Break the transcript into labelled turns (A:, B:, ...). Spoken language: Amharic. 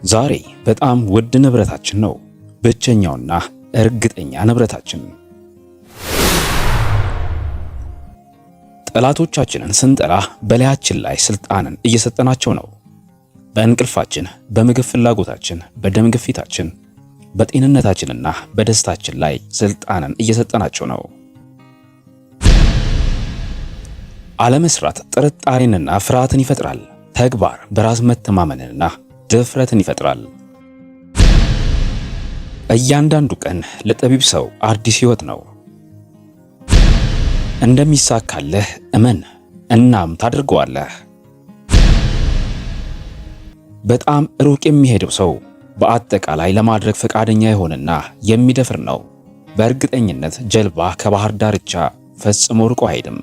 A: ዛሬ በጣም ውድ ንብረታችን ነው። ብቸኛውና እርግጠኛ ንብረታችን። ጠላቶቻችንን ስንጠላ በላያችን ላይ ስልጣንን እየሰጠናቸው ነው። በእንቅልፋችን፣ በምግብ ፍላጎታችን፣ በደም ግፊታችን፣ በጤንነታችንና በደስታችን ላይ ስልጣንን እየሰጠናቸው ነው። አለመስራት ጥርጣሬንና ፍርሃትን ይፈጥራል። ተግባር በራስ መተማመንንና ድፍረትን ይፈጥራል። እያንዳንዱ ቀን ለጠቢብ ሰው አዲስ ሕይወት ነው። እንደሚሳካልህ እመን፣ እናም ታደርገዋለህ። በጣም ሩቅ የሚሄደው ሰው በአጠቃላይ ለማድረግ ፈቃደኛ የሆነና የሚደፍር ነው። በእርግጠኝነት ጀልባ ከባህር ዳርቻ ፈጽሞ ርቆ አይሄድም።